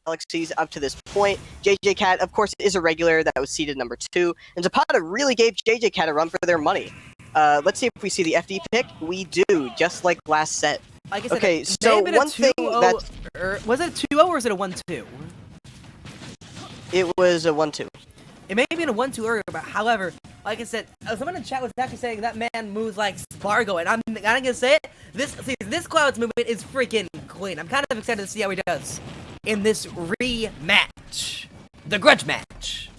Galaxies up to this point. jjcat, of course, is a regular that was seeded number 2, and Zapata really gave jjcat a run for their money. Let's see if we see the FD pick. We do, just like last set. Like I said, okay, so one thing that's... Was it a 2-0 or was it a 1-2? It was a 1-2. It may have been a 1-2 earlier, but however, like I said, someone in the chat was actually saying that man moves like Spargo, and I'm gonna say it. This Cloud's movement is freaking clean. I'm kind of excited to see how he does in this rematch, the grudge match.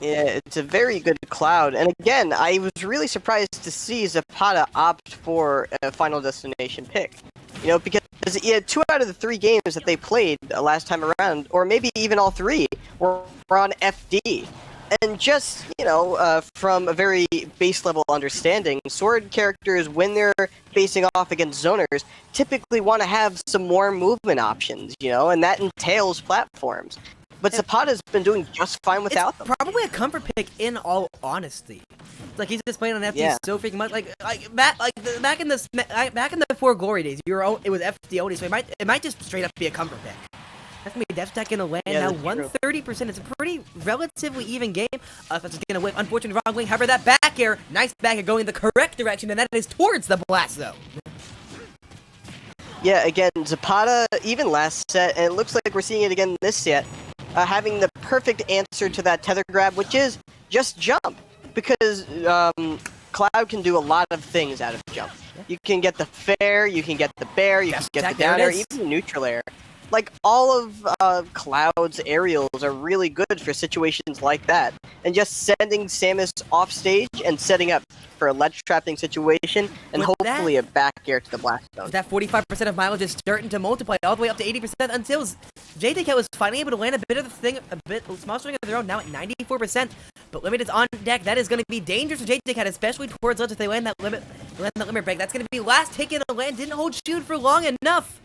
Yeah, it's a very good Cloud, and again, I was really surprised to see Zapata opt for a Final Destination pick. You know, because 2 out of the 3 games that they played last time around, or maybe even all 3, were on FD. And just, you know, from a very base level understanding, sword characters, when they're facing off against zoners, typically want to have some more movement options, you know, and that entails platforms. But Zapata's been doing just fine without them. Probably a comfort pick, in all honesty. Like he's just playing on FD so freaking much. Back in the 4 Glory days, it was FD only, so it might just straight up be a comfort pick. That's gonna be Death Tech gonna land now 130%. It's a pretty relatively even game. That's just gonna whip. Unfortunately, wrong wing. However, that back air, nice back air going the correct direction, and that is towards the blast zone. Yeah, again, Zapata, even last set, and it looks like we're seeing it again this set, having the perfect answer to that tether grab, which is just jump. Because Cloud can do a lot of things out of jump. You can get the fair, you can get the bear, you can get the down air, even the neutral air. Like, all of Cloud's aerials are really good for situations like that. And just sending Samus off stage and setting up for a ledge trapping situation, and hopefully a back air to the blast zone. That 45% of mileage is starting to multiply all the way up to 80% until jjcat was finally able to land a bit of the thing, a small string of their own, now at 94%. But limit is on deck. That is going to be dangerous for jjcat, especially towards ledge if they land that limit break. That's going to be last hit in the land. Didn't hold shield for long enough.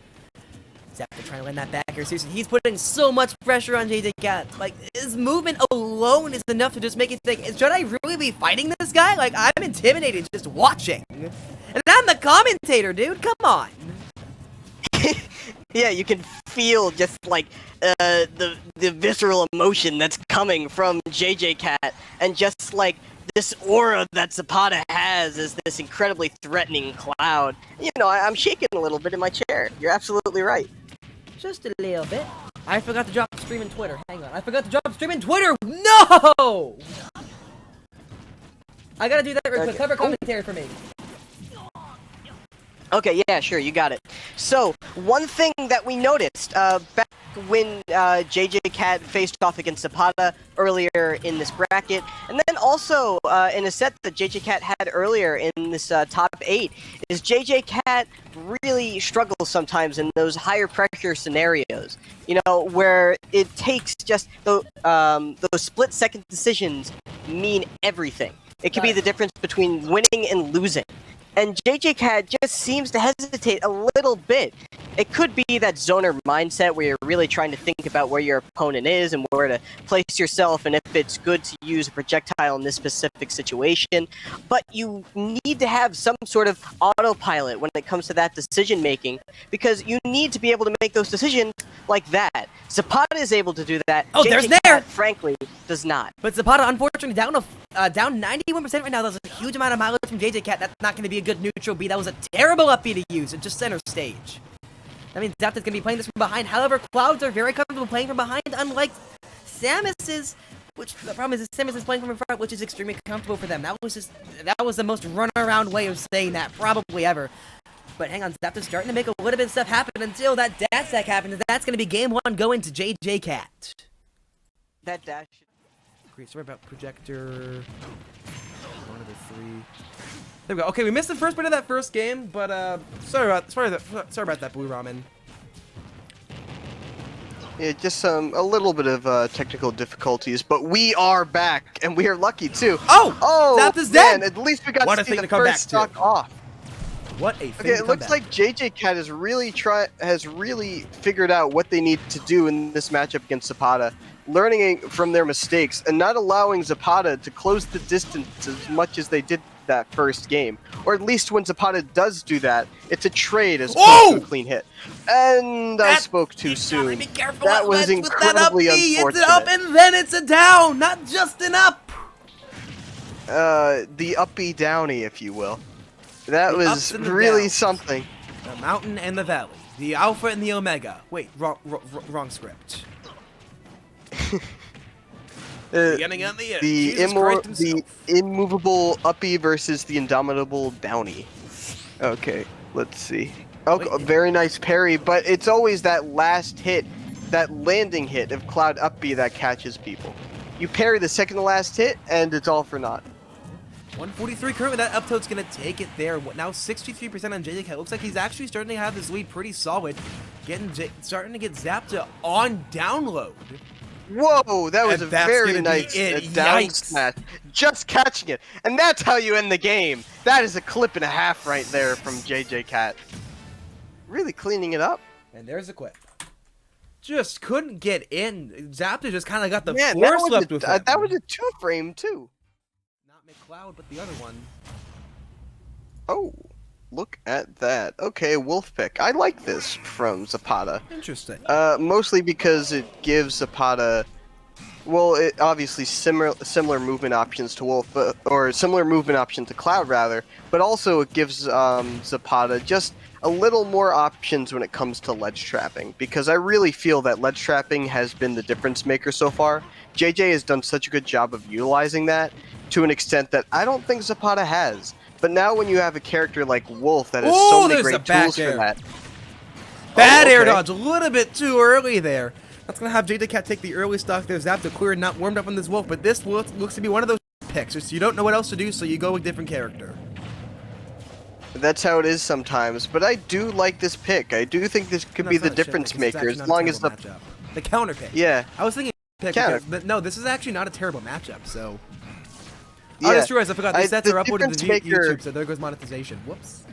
Zapata trying to land that back here. Seriously, he's putting so much pressure on jjcat. Like, his movement alone is enough to just make it think, should I really be fighting this guy? Like, I'm intimidated just watching. And I'm the commentator, dude. Come on. Yeah, you can feel just like the visceral emotion that's coming from jjcat, and just like this aura that Zapata has as this incredibly threatening Cloud. You know, I'm shaking a little bit in my chair. You're absolutely right. Just a little bit. I forgot to drop stream in Twitter. Hang on. I forgot to drop stream in Twitter. No! I gotta do that real quick. Cover commentary for me. Okay, yeah, sure, you got it. So, one thing that we noticed back when jjcat faced off against Zapata earlier in this bracket, and then also in a set that jjcat had earlier in this top 8, is jjcat really struggles sometimes in those higher pressure scenarios. You know, where it takes just those split-second decisions mean everything. It could be the difference between winning and losing. And jjcat just seems to hesitate a little bit. It could be that zoner mindset where you're really trying to think about where your opponent is and where to place yourself and if it's good to use a projectile in this specific situation. But you need to have some sort of autopilot when it comes to that decision making, because you need to be able to make those decisions like that. Zapata is able to do that. Oh, there's Nair! Frankly, does not. But Zapata, unfortunately, down 91% right now. That's a huge amount of mileage from jjcat. That's not going to be a good neutral B. That was a terrible up B to use. It's just center stage. That means Zapata's going to be playing this from behind. However, Clouds are very comfortable playing from behind, unlike Samus's, which the problem is Samus is playing from in front, which is extremely comfortable for them. That was the most run-around way of saying that probably ever. But hang on, Zapata's starting to make a little bit of stuff happen until that dash attack happens. That's going to be game 1 going to jjcat. That dash. Great, sorry about projector. 1 of the 3. There we go. Okay, we missed the first bit of that first game, but sorry about that, Blue.Ramen. Yeah, just a little bit of technical difficulties, but we are back, and we are lucky too. Oh, Zapata's dead. At least we got to see the first stock off. What a thing. Okay, it looks like jjcat has really figured out what they need to do in this matchup against Zapata, learning from their mistakes and not allowing Zapata to close the distance as much as they did that first game. Or at least when Zapata does do that, it's a trade as opposed to a clean hit. And I spoke too soon. Be careful. That was incredibly unfortunate. It's an up and then it's a down, not just an up. The uppy downy, if you will. That was really something. The mountain and the valley. The alpha and the omega. Wait, wrong script. The immovable uppy versus the indomitable downy. Okay, let's see. Oh, very nice parry, but it's always that last hit, that landing hit of Cloud uppy that catches people. You parry the second to last hit, and it's all for naught. 143 currently. That up tilt's gonna take it there. Now 63% on jjcat. Looks like he's actually starting to have this lead pretty solid. Starting to get Zapata on download. Whoa, that was a very nice down smash. Just catching it. And that's how you end the game. That is a clip and a half right there from jjcat. Really cleaning it up. And there's a quip. Just couldn't get in. Zapata just kind of got the force left with him. That was a 2-frame too. Not McCloud, but the other one. Oh, look at that. Okay, wolf pick. I like this from Zapata. Interesting. Mostly because it gives Zapata, well, it obviously similar movement options to Wolf, or similar movement option to Cloud rather, but also it gives Zapata just a little more options when it comes to ledge trapping, because I really feel that ledge trapping has been the difference maker so far. JJ has done such a good job of utilizing that to an extent that I don't think Zapata has. But now when you have a character like Wolf that has so many great tools for that. Bad air dodge, a little bit too early there. That's going to have jjcat take the early stock there. Zapata clear, not warmed up on this Wolf, but this looks to be one of those picks. So you don't know what else to do, so you go with a different character. That's how it is sometimes, but I do like this pick. I do think this could be the difference maker as long as the counter pick. Yeah. I was thinking pick because, no, this is actually not a terrible matchup, so... Oh, that's true, I forgot. These sets are uploaded to YouTube, so there goes monetization. Whoops.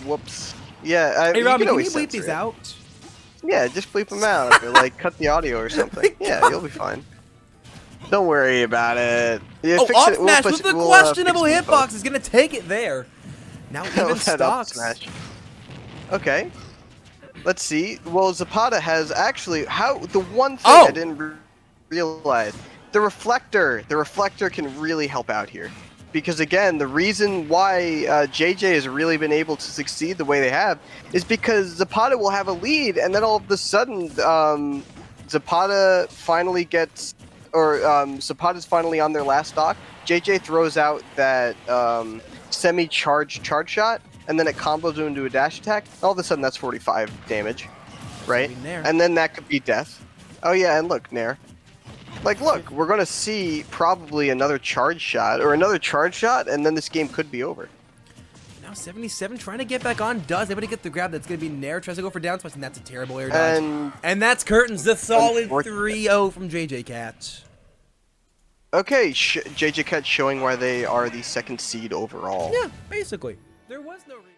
Whoops. Yeah, hey, Robin, can you bleep these out? Yeah, just bleep them out, or like cut the audio or something. Yeah, you'll be fine. Don't worry about it. Yeah, up smash with the questionable hitbox is gonna take it there. Now even stocks. Okay. Let's see. Well, Zapata has actually the one thing I didn't realize. The reflector can really help out here. Because again, the reason why JJ has really been able to succeed the way they have is because Zapata will have a lead, and then all of a sudden, Zapata finally gets, or Zapata's finally on their last stock. JJ throws out that semi-charged charge shot, and then it combos him into a dash attack. All of a sudden, that's 45 damage, right? And then that could be death. Oh yeah, and look, Nair. Like, look, we're going to see probably another charge shot, and then this game could be over. Now 77 trying to get back on, able to get the grab. That's going to be Nair, tries to go for down smash, and that's a terrible air dodge. And that's curtains the solid 3-0 from jjcat. Okay, jjcat showing why they are the second seed overall. Yeah, basically. There was no reason.